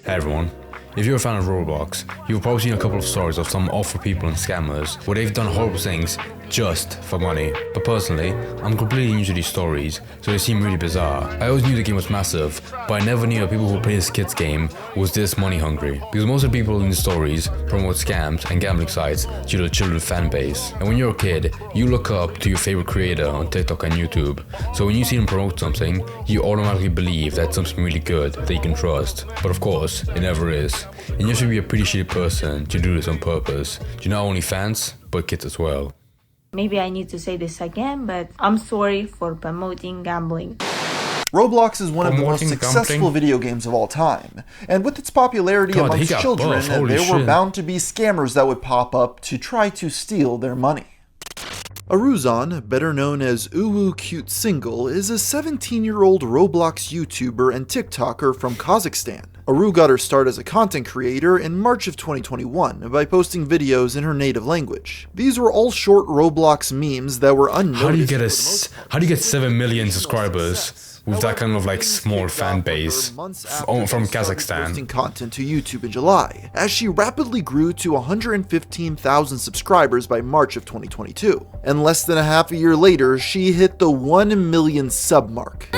Hey everyone. If you're a fan of Roblox, you've probably seen a couple of stories of some awful people and scammers where they've done horrible things just for money. But personally, I'm completely new to these stories, so they seem really bizarre. I always knew the game was massive, but I never knew that people who play this kids game was this money hungry. Because most of the people in the stories promote scams and gambling sites to the children fan base. And when you're a kid, you look up to your favorite creator on TikTok and YouTube. So when you see them promote something, you automatically believe that's something really good that you can trust. But of course, it never is. And you have to be a pretty shitty person to do this on purpose. To not only fans, but kids as well. Maybe I need to say this again, but I'm sorry for promoting gambling. Roblox is one of the most successful video games of all time, and with its popularity amongst children, there were bound to be scammers that would pop up to try to steal their money. Aruzan, better known as Uwu Cute Single, is a 17-year-old Roblox YouTuber and TikToker from Kazakhstan. Aru got her start as a content creator in March of 2021 by posting videos in her native language. These were all short Roblox memes that were unnoticed. How do you get 7 million subscribers with that kind of like small fan base from Kazakhstan? Posting content to YouTube in July, as she rapidly grew to 115,000 subscribers by March of 2022. And less than a half a year later, she hit the 1 million sub mark.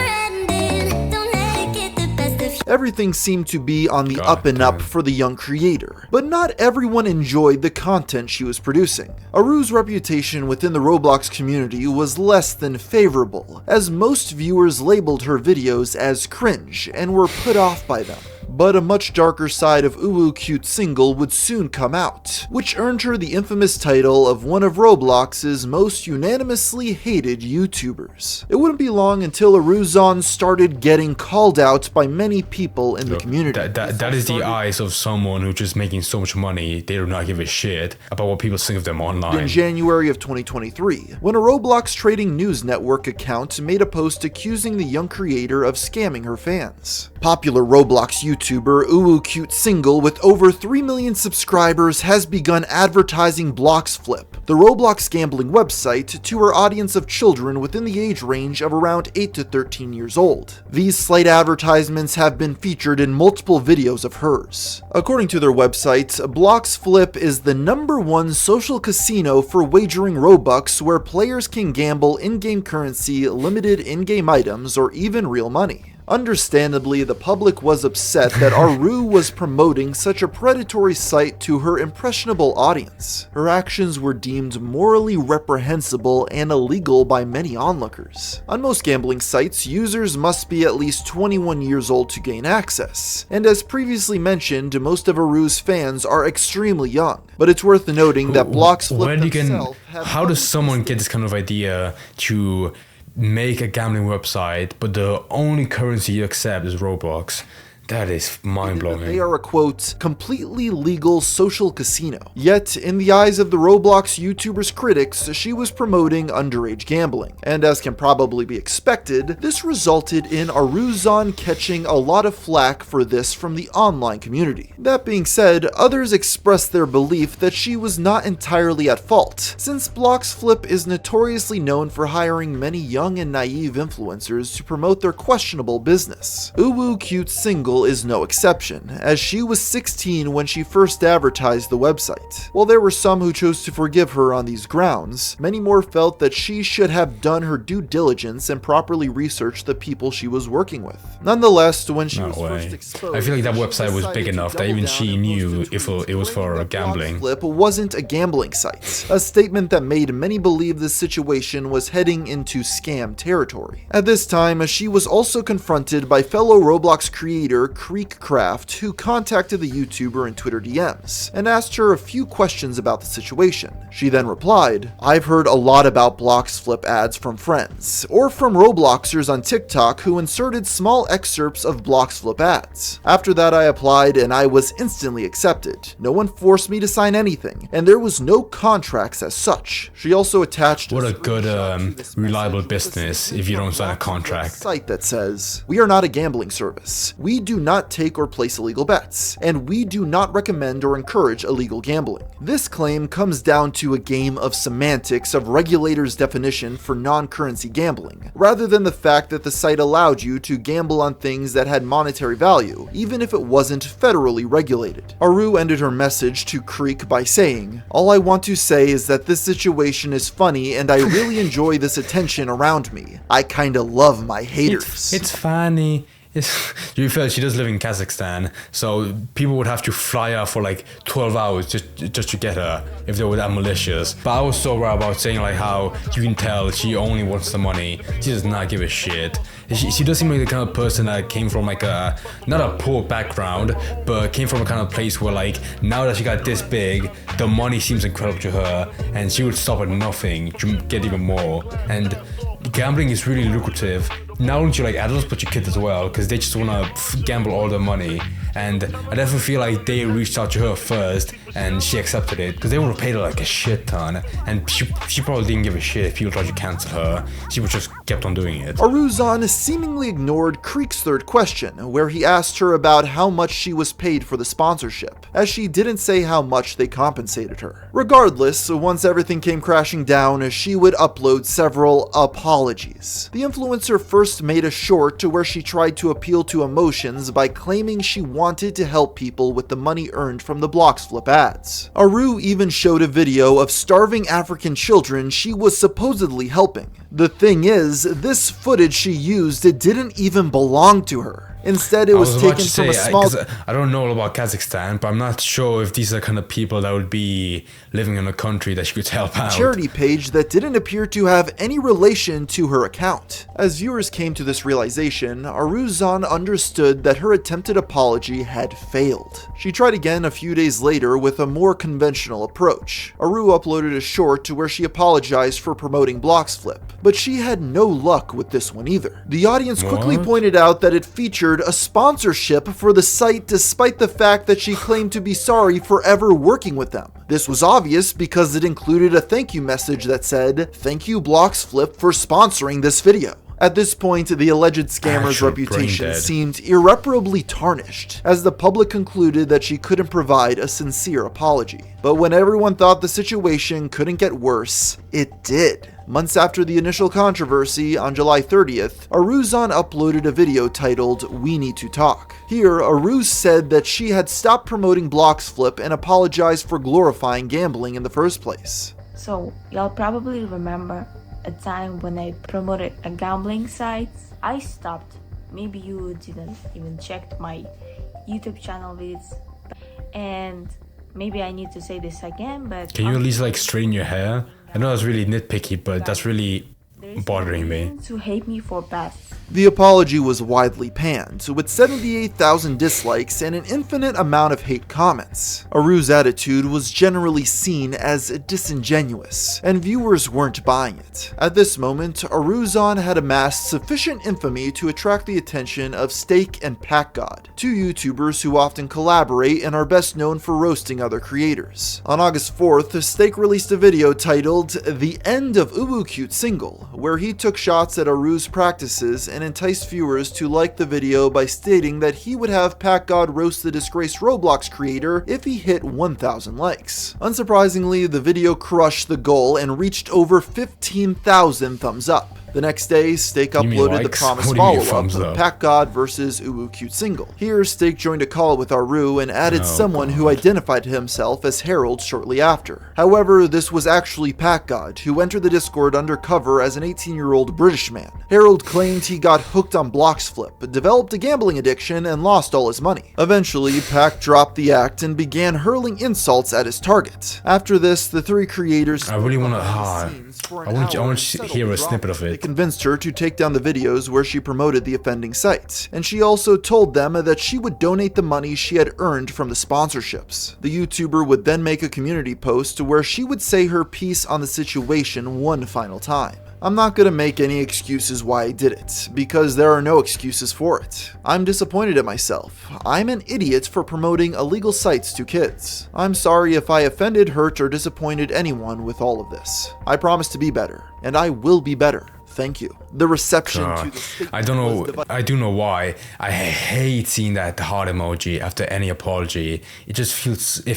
Everything seemed to be on the up and up for the young creator, but not everyone enjoyed the content she was producing. Aru's reputation within the Roblox community was less than favorable, as most viewers labeled her videos as cringe and were put off by them. But a much darker side of Uwu Cute Single would soon come out, which earned her the infamous title of one of Roblox's most unanimously hated YouTubers. It wouldn't be long until Aruzan started getting called out by many people in the community. That is the eyes of someone who's just making so much money, they do not give a shit about what people think of them online. In January of 2023, when a Roblox trading news network account made a post accusing the young creator of scamming her fans. Popular Roblox YouTuber Uwu Cute Single, with over 3 million subscribers, has begun advertising Bloxflip, the Roblox gambling website, to her audience of children within the age range of around 8 to 13 years old. These slight advertisements have been featured in multiple videos of hers. According to their website, Bloxflip is the #1 social casino for wagering Robux, where players can gamble in-game currency, limited in-game items, or even real money. Understandably, the public was upset that Aru was promoting such a predatory site to her impressionable audience. Her actions were deemed morally reprehensible and illegal by many onlookers. On most gambling sites, users must be at least 21 years old to gain access, and as previously mentioned, most of Aru's fans are extremely young. But it's worth noting that Bloxflip themselves how does someone get this kind of idea to make a gambling website, but the only currency you accept is Roblox? That is mind-blowing. They are a, quote, completely legal social casino. Yet, in the eyes of the Roblox YouTuber's critics, she was promoting underage gambling. And as can probably be expected, this resulted in Aruzan catching a lot of flack for this from the online community. That being said, others expressed their belief that she was not entirely at fault, since Bloxflip is notoriously known for hiring many young and naive influencers to promote their questionable business. Uwu Cute Single is no exception, as she was 16 when she first advertised the website. While there were some who chose to forgive her on these grounds, many more felt that she should have done her due diligence and properly researched the people she was working with. Nonetheless, when she was first exposed, I feel like that website was big enough that even she knew if it was for gambling. Bloxflip wasn't a gambling site, a statement that made many believe the situation was heading into scam territory. At this time, she was also confronted by fellow Roblox creator Creekcraft, who contacted the YouTuber in Twitter DMs and asked her a few questions about the situation. She then replied, "I've heard a lot about Bloxflip ads from friends, or from Robloxers on TikTok who inserted small excerpts of Bloxflip ads. After that I applied and I was instantly accepted. No one forced me to sign anything, and there was no contracts as such." She also attached what a good, reliable business if you don't sign a contract. Site that says, "We are not a gambling service. We do do not take or place illegal bets, and we do not recommend or encourage illegal gambling. This claim comes down to a game of semantics of regulators' definition for non-currency gambling, rather than the fact that the site allowed you to gamble on things that had monetary value, even if it wasn't federally regulated. Aru ended her message to Creek by saying, "All I want to say is that this situation is funny and I really enjoy this attention around me. I kinda love my haters." It's funny. You feel she does live in Kazakhstan, so people would have to fly her for like 12 hours just to get her if they were that malicious. But I was so right about saying like how you can tell she only wants the money. She does not give a shit. She does seem like the kind of person that came from like not a poor background, but came from a kind of place where like now that she got this big, the money seems incredible to her, and she would stop at nothing to get even more. And gambling is really lucrative. Not only to like adults, but your kids as well, because they just want to gamble all their money. And I definitely feel like they reached out to her first, and she accepted it, because they would have paid her like a shit ton, and she probably didn't give a shit if people tried to cancel her. She would just kept on doing it. Aruzan seemingly ignored Creek's third question, where he asked her about how much she was paid for the sponsorship, as she didn't say how much they compensated her. Regardless, once everything came crashing down, she would upload several apologies. The influencer first made a short where she tried to appeal to emotions by claiming she wanted to help people with the money earned from the Bloxflip ads. Aru even showed a video of starving African children she was supposedly helping. The thing is, this footage she used didn't even belong to her. Instead, it was taken from a small... I don't know about Kazakhstan, but I'm not sure if these are kind of people that would be living in a country that she could help out. Charity page that didn't appear to have any relation to her account. As viewers came to this realization, Aruzan understood that her attempted apology had failed. She tried again a few days later with a more conventional approach. Aru uploaded a short where she apologized for promoting Bloxflip, but she had no luck with this one either. The audience quickly pointed out that it featured a sponsorship for the site despite the fact that she claimed to be sorry for ever working with them. This was obvious because it included a thank you message that said, "Thank you Bloxflip for sponsoring this video." At this point, the alleged scammer's reputation seemed irreparably tarnished, as the public concluded that she couldn't provide a sincere apology. But when everyone thought the situation couldn't get worse, it did. Months after the initial controversy, on July 30th, Aruzan uploaded a video titled "We Need to Talk." Here, Aru said that she had stopped promoting Bloxflip and apologized for glorifying gambling in the first place. So, y'all probably remember a time when I promoted a gambling site. I stopped. Maybe you didn't even check my YouTube channel vids. And maybe I need to say this again, but... Can you at least like straighten your hair? I know that's really nitpicky, but that's really bothering me. To hate me for bets. The apology was widely panned, with 78,000 dislikes and an infinite amount of hate comments. Aru's attitude was generally seen as disingenuous, and viewers weren't buying it. At this moment, Aruzan had amassed sufficient infamy to attract the attention of Steak and PackGod, two YouTubers who often collaborate and are best known for roasting other creators. On August 4th, Steak released a video titled "The End of Uwu Cute Single," where he took shots at Aru's practices and enticed viewers to like the video by stating that he would have PackGod roast the disgraced Roblox creator if he hit 1,000 likes. Unsurprisingly, the video crushed the goal and reached over 15,000 thumbs up. The next day, Steak uploaded the promised follow-up of PackGod vs Uwu Cute Single. Here, Steak joined a call with Aru and added someone who identified himself as Harold shortly after. However, this was actually PackGod, who entered the Discord undercover as an 18-year-old British man. Harold claimed he got hooked on Bloxflip, developed a gambling addiction, and lost all his money. Eventually, Pack dropped the act and began hurling insults at his target. After this, the three creators... I really want to hear a snippet of it. Convinced her to take down the videos where she promoted the offending site, and she also told them that she would donate the money she had earned from the sponsorships. The YouTuber would then make a community post where she would say her piece on the situation one final time. I'm not gonna make any excuses why I did it, because there are no excuses for it. I'm disappointed at myself. I'm an idiot for promoting illegal sites to kids. I'm sorry if I offended, hurt, or disappointed anyone with all of this. I promise to be better, and I will be better. thank you. The reception to the statement I don't know. was divided. I do know why. I hate seeing that heart emoji after any apology. It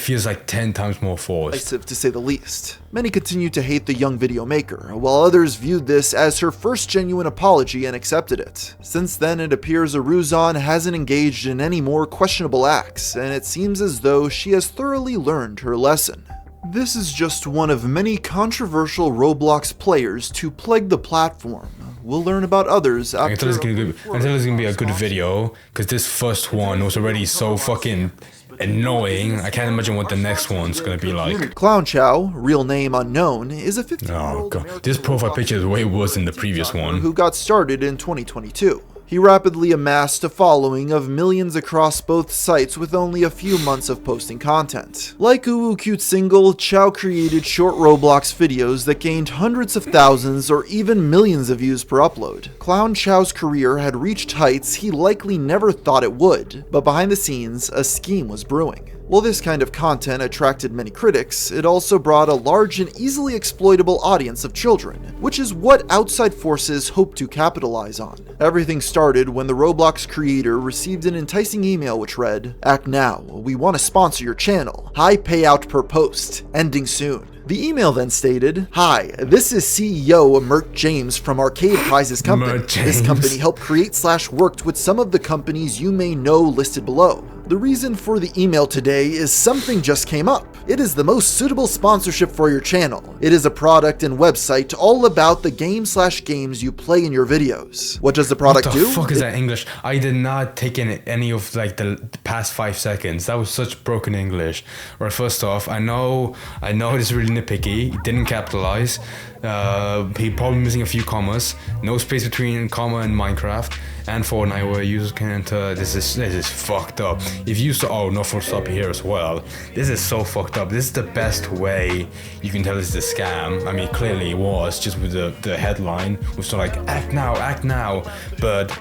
feels like 10 times more forced. To say the least. Many continued to hate the young video maker, while others viewed this as her first genuine apology and accepted it. Since then, it appears Aruzan hasn't engaged in any more questionable acts, and it seems as though she has thoroughly learned her lesson. This is just one of many controversial Roblox players to plague the platform. We'll learn about others after. I can tell it's gonna be a good video, because this first one was already so fucking annoying. I can't imagine what the next one's gonna be like. Clown Chow, real name unknown, is a 15-year-old Oh god, this profile picture is way worse than the previous one. who got started in 2022. He rapidly amassed a following of millions across both sites with only a few months of posting content. Like Uwu Cute Single, Chow created short Roblox videos that gained hundreds of thousands or even millions of views per upload. Clown Chow's career had reached heights he likely never thought it would, but behind the scenes, a scheme was brewing. While this kind of content attracted many critics, it also brought a large and easily exploitable audience of children, which is what outside forces hope to capitalize on. Everything started when the Roblox creator received an enticing email which read, "Act now, we want to sponsor your channel. High payout per post. Ending soon." The email then stated, "Hi, this is CEO Mert James from Arcade Prizes Company. Mert This James. company helped create / worked with some of the companies you may know listed below. The reason for the email today is something just came up. It is the most suitable sponsorship for your channel. It is a product and website all about the games you play in your videos. What does the product What the do? fuck is that English? I did not take in any of like the past 5 seconds. That was such broken English. Right, first off, I know it's really nitpicky. He didn't capitalize. He probably missing a few commas. No space between comma and Minecraft and Fortnite where users can enter. This is fucked up. If you saw, oh, no full stop here as well. This is so fucked up. This is the best way you can tell this is a scam. I mean, clearly it was just with the headline, was sort of like act now. But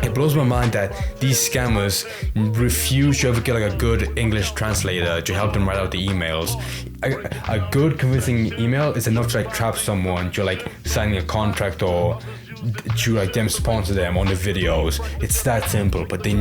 it blows my mind that these scammers refuse to ever get like a good English translator to help them write out the emails. A good convincing email is enough to like trap someone to like signing a contract or to like them sponsor them on the videos. It's that simple, but they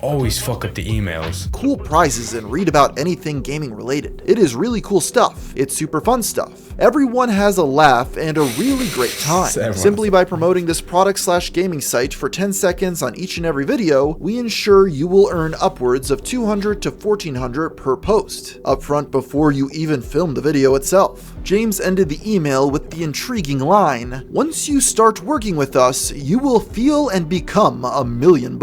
always fuck up the emails. Cool prizes and read about anything gaming related. It is really cool stuff. It's super fun stuff. Everyone has a laugh and a really great time. Simply by promoting this product / gaming site for 10 seconds on each and every video, we ensure you will earn upwards of 200 to 1400 per post, upfront before you even film the video itself. James ended the email with the intriguing line, "Once you start working with us, you will feel and become $1 million."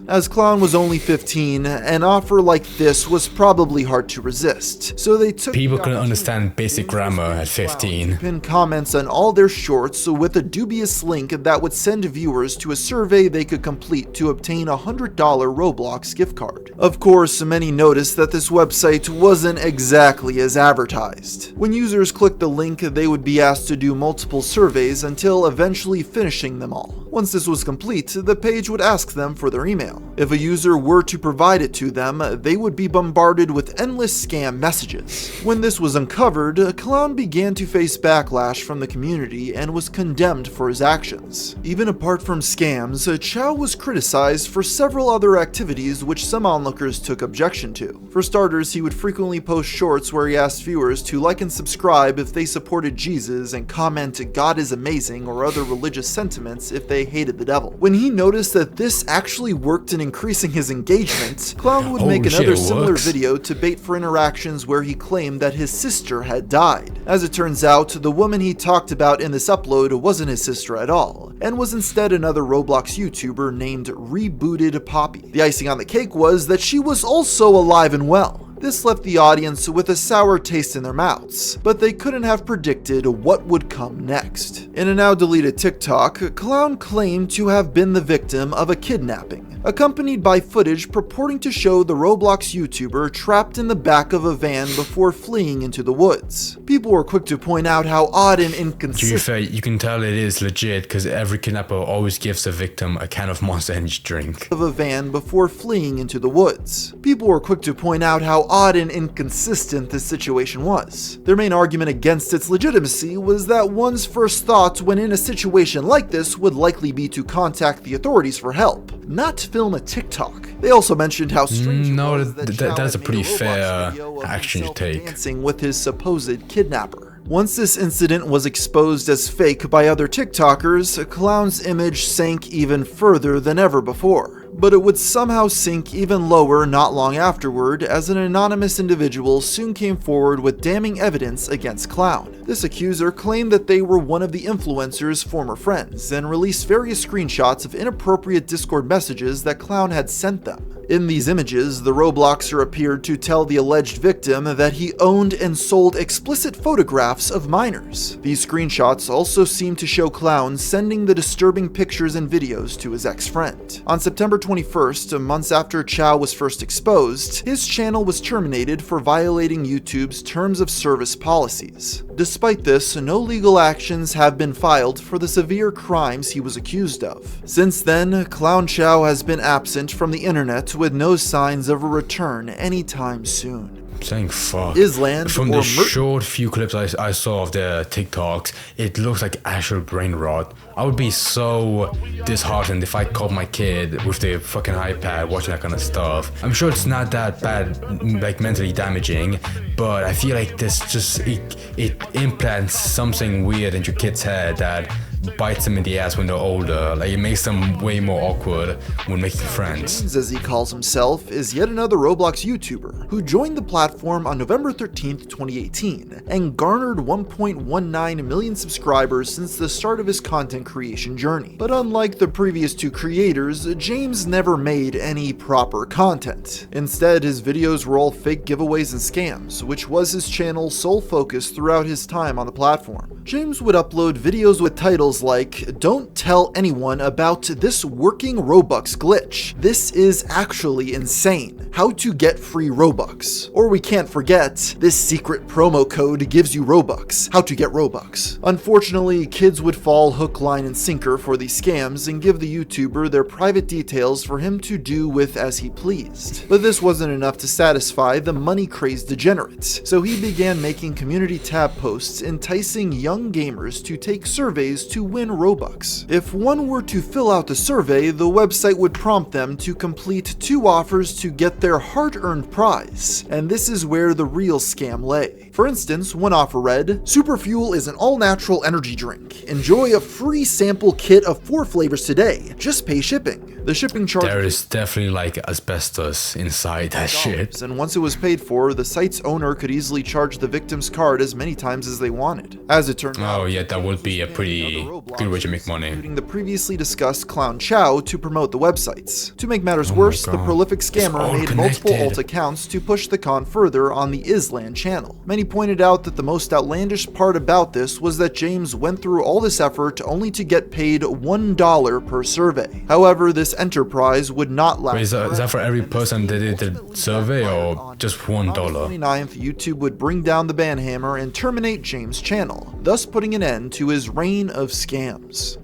As Clown was only 15, an offer like this was probably hard to resist, so they took People couldn't understand basic grammar at 15. Pin comments on all their shorts with a dubious link that would send viewers to a survey they could complete to obtain a $100 Roblox gift card. Of course, many noticed that this website wasn't exactly as advertised. When users clicked the link, they would be asked to do multiple surveys until eventually finishing them all. Once this was complete, the page would ask them for their email. If a user were to provide it to them, they would be bombarded with endless scam messages. When this was uncovered, Clown began to face backlash from the community and was condemned for his actions. Even apart from scams, Chow was criticized for several other activities which some onlookers took objection to. For starters, he would frequently post shorts where he asked viewers to like and subscribe if they supported Jesus and comment "God is amazing" or other religious sentiments if they hated the devil. When he noticed that this actually worked in increasing his engagement, Clown would make another similar video to bait for interactions where he claimed that his sister had died. As it turns out, the woman he talked about in this upload wasn't his sister at all, and was instead another Roblox YouTuber named Rebooted Poppy. The icing on the cake was that she was also alive and well. This left the audience with a sour taste in their mouths, but they couldn't have predicted what would come next. In a now deleted TikTok, Clown claimed to have been the victim of a kidnapping. accompanied by footage purporting to show the Roblox YouTuber trapped in the back of a van before fleeing into the woods. People were quick to point out how odd and inconsistent. To be fair, you can tell it is legit because every kidnapper always gives the victim a can of Monster Energy drink. Of a van before fleeing into the woods. People were quick to point out how odd and inconsistent this situation was. Their main argument against its legitimacy was that one's first thought when in a situation like this would likely be to contact the authorities for help, not film a TikTok. They also mentioned how strange No, it was that Chow that's a had pretty made Roblox fair video of action to himself take. dancing with his supposed kidnapper. Once this incident was exposed as fake by other TikTokers, Clown's image sank even further than ever before. But it would somehow sink even lower not long afterward, as an anonymous individual soon came forward with damning evidence against Clown. This accuser claimed that they were one of the influencer's former friends, and released various screenshots of inappropriate Discord messages that Clown had sent them. In these images, the Robloxer appeared to tell the alleged victim that he owned and sold explicit photographs of minors. These screenshots also seemed to show Clown sending the disturbing pictures and videos to his ex-friend. On September 21st, months after Chow was first exposed, his channel was terminated for violating YouTube's terms of service policies. Despite this, no legal actions have been filed for the severe crimes he was accused of. Since then, Clown Chow has been absent from the internet with no signs of a return anytime soon. Saying fuck. Island From or the short few clips I saw of their TikToks, it looks like actual brain rot. I would be so disheartened if I caught my kid with the fucking iPad watching that kind of stuff. I'm sure it's not that bad, like mentally damaging, but I feel like this just, it implants something weird into your kid's head that bites them in the ass when they're older. Like, it makes them way more awkward when making friends. James, as he calls himself, is yet another Roblox YouTuber who joined the platform on November 13th, 2018, and garnered 1.19 million subscribers since the start of his content creation journey. But unlike the previous two creators, James never made any proper content. Instead, his videos were all fake giveaways and scams, which was his channel's sole focus throughout his time on the platform. James would upload videos with titles like, "Don't tell anyone about this working Robux glitch. This is actually insane. How to get free Robux." Or we can't forget, "This secret promo code gives you Robux. How to get Robux." Unfortunately, kids would fall hook, line, and sinker for these scams and give the YouTuber their private details for him to do with as he pleased. But this wasn't enough to satisfy the money-crazed degenerates, so he began making community tab posts enticing young gamers to take surveys to win Robux. If one were to fill out the survey, the website would prompt them to complete 2 offers to get their hard-earned prize, and this is where the real scam lay. For instance, one offer read, "Superfuel is an all-natural energy drink. Enjoy a free sample kit of 4 flavors today. Just pay shipping." The shipping charge There is definitely like asbestos inside that shit. and once it was paid for, the site's owner could easily charge the victim's card as many times as they wanted. As it turned out, Oh yeah, that would be a pretty good way to make money. including the previously discussed Clown Chow to promote the websites. To make matters worse, the God. prolific It's scammer all made multiple connected. alt accounts to push the con further on the Island channel. Many pointed out that the most outlandish part about this was that James went through all this effort only to get paid $1 per survey. However, this enterprise would not last. Wait, is that for every person that did the survey or On just On the $1? 29th, YouTube would bring down the ban hammer and terminate James' channel, thus putting an end to his reign of scams.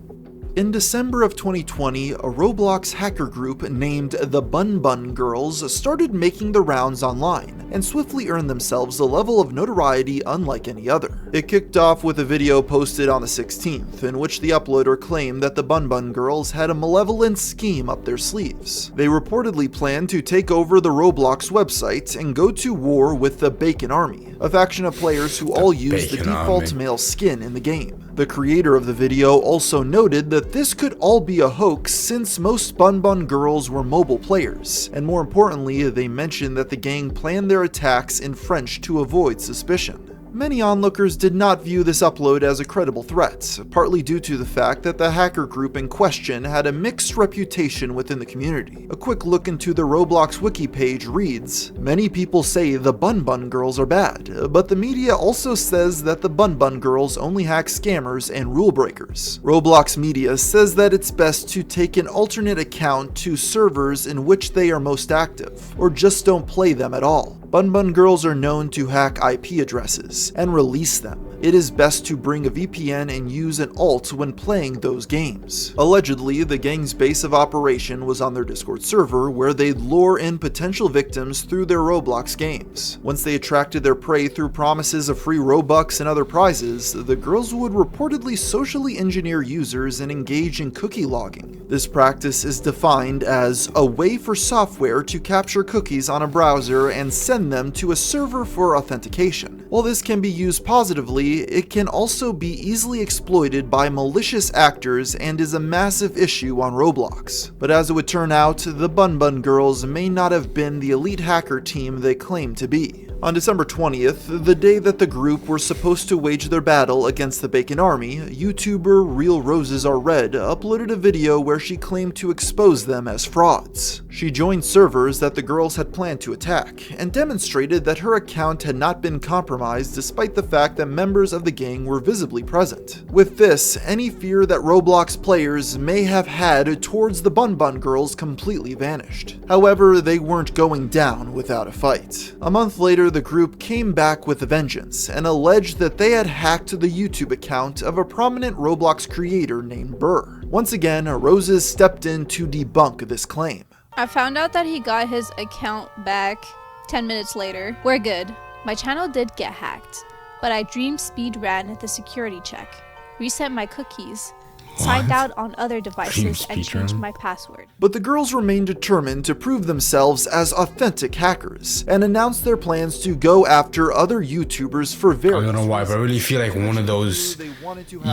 In December of 2020, a Roblox hacker group named the Bun Bun Girls started making the rounds online and swiftly earned themselves a level of notoriety unlike any other. It kicked off with a video posted on the 16th in which the uploader claimed that the Bun Bun Girls had a malevolent scheme up their sleeves. They reportedly planned to take over the Roblox website and go to war with the Bacon Army, a faction of players who all use the Bacon default Army. male skin in the game. The creator of the video also noted that this could all be a hoax since most Bun Bun Girls were mobile players, and more importantly, they mentioned that the gang planned their attacks in French to avoid suspicion. Many onlookers did not view this upload as a credible threat, partly due to the fact that the hacker group in question had a mixed reputation within the community. A quick look into the Roblox wiki page reads, "Many people say the Bun Bun Girls are bad, but the media also says that the Bun Bun Girls only hack scammers and rule breakers. Roblox media says that it's best to take an alternate account to servers in which they are most active, or just don't play them at all. Bun Bun Girls are known to hack IP addresses and release them. It is best to bring a VPN and use an alt when playing those games." Allegedly, the gang's base of operation was on their Discord server, where they'd lure in potential victims through their Roblox games. Once they attracted their prey through promises of free Robux and other prizes, the girls would reportedly socially engineer users and engage in cookie logging. This practice is defined as a way for software to capture cookies on a browser and send them to a server for authentication. While this can be used positively, it can also be easily exploited by malicious actors and is a massive issue on Roblox. But as it would turn out, the Bun Bun Girls may not have been the elite hacker team they claim to be. On December 20th, the day that the group were supposed to wage their battle against the Bacon Army, YouTuber Real Roses Are Red uploaded a video where she claimed to expose them as frauds. She joined servers that the girls had planned to attack, and demonstrated that her account had not been compromised despite the fact that members of the gang were visibly present. With this, any fear that Roblox players may have had towards the Bun Bun Girls completely vanished. However, they weren't going down without a fight. A month later, the group came back with a vengeance and alleged that they had hacked the YouTube account of a prominent Roblox creator named Burr. Once again, Roses stepped in to debunk this claim. I found out that he got his account back 10 minutes later. We're good. My channel did get hacked, but I dream speed ran the security check, reset my cookies, signed out on other devices, and changed my password. But the girls remained determined to prove themselves as authentic hackers, and announced their plans to go after other YouTubers for various I don't know why, but I really feel like one of those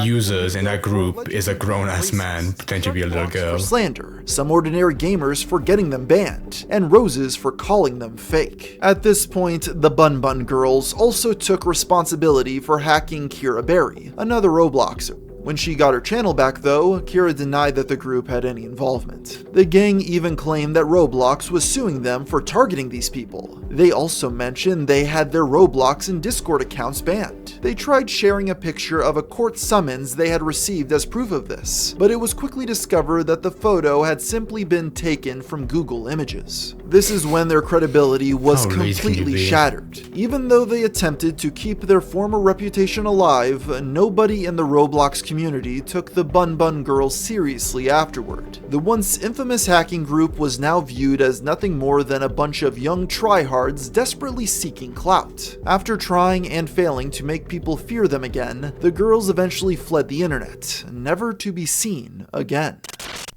users in that group is a grown-ass man pretending to be a little girl. For slander, some ordinary gamers for getting them banned, and Roses for calling them fake. At this point, the Bun Bun Girls also took responsibility for hacking Kira Berry, another Robloxer. When she got her channel back though, Kira denied that the group had any involvement. The gang even claimed that Roblox was suing them for targeting these people. They also mentioned they had their Roblox and Discord accounts banned. They tried sharing a picture of a court summons they had received as proof of this, but it was quickly discovered that the photo had simply been taken from Google Images. This is when their credibility was completely shattered. Even though they attempted to keep their former reputation alive, nobody in the Roblox community took the Bun Bun Girls seriously afterward. The once infamous hacking group was now viewed as nothing more than a bunch of young tryhards desperately seeking clout. After trying and failing to make people fear them again, the girls eventually fled the internet, never to be seen again.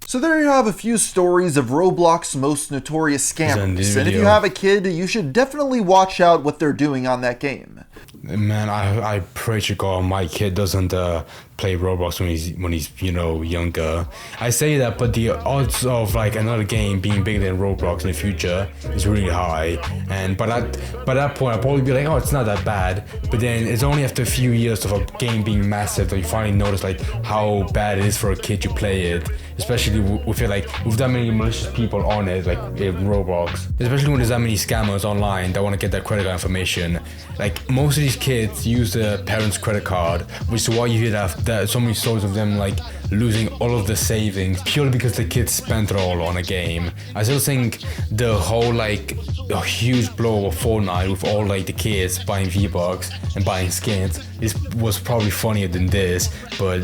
So there you have a few stories of Roblox's most notorious scammers, and if you have a kid, you should definitely watch out what they're doing on that game. Man, I pray to God my kid doesn't play Roblox when he's younger. I say that, but the odds of like another game being bigger than Roblox in the future is really high. And by that point, I'll probably be like, oh, it's not that bad. But then it's only after a few years of a game being massive that you finally notice like how bad it is for a kid to play it. Especially with that many malicious people on it, like in Roblox. Especially when there's that many scammers online that want to get their credit card information. Like most of these kids use their parents' credit card, which is why you hear that so many stories of them like losing all of the savings purely because the kids spent it all on a game. I still think the whole like a huge blow of Fortnite with all like the kids buying V-Bucks and buying skins was probably funnier than this, but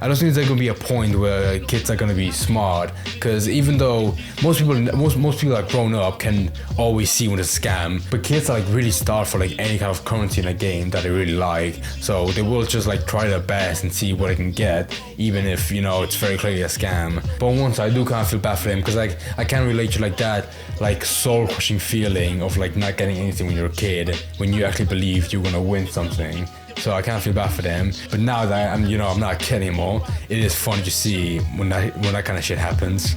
I don't think there's gonna be a point where kids are gonna be smart, because even though most people that grown up can always see when it's a scam, but kids are like really starved for like any kind of currency in a game that they really like, so they will just like try their best and see what they can get, even if it's very clearly a scam. But once I do kind of feel bad for them, because like I can't relate to like that like soul crushing feeling of like not getting anything when you're a kid, when you actually believed you're gonna win something. So I can't feel bad for them. But now that I'm not a kid anymore, it is funny to see when that kind of shit happens.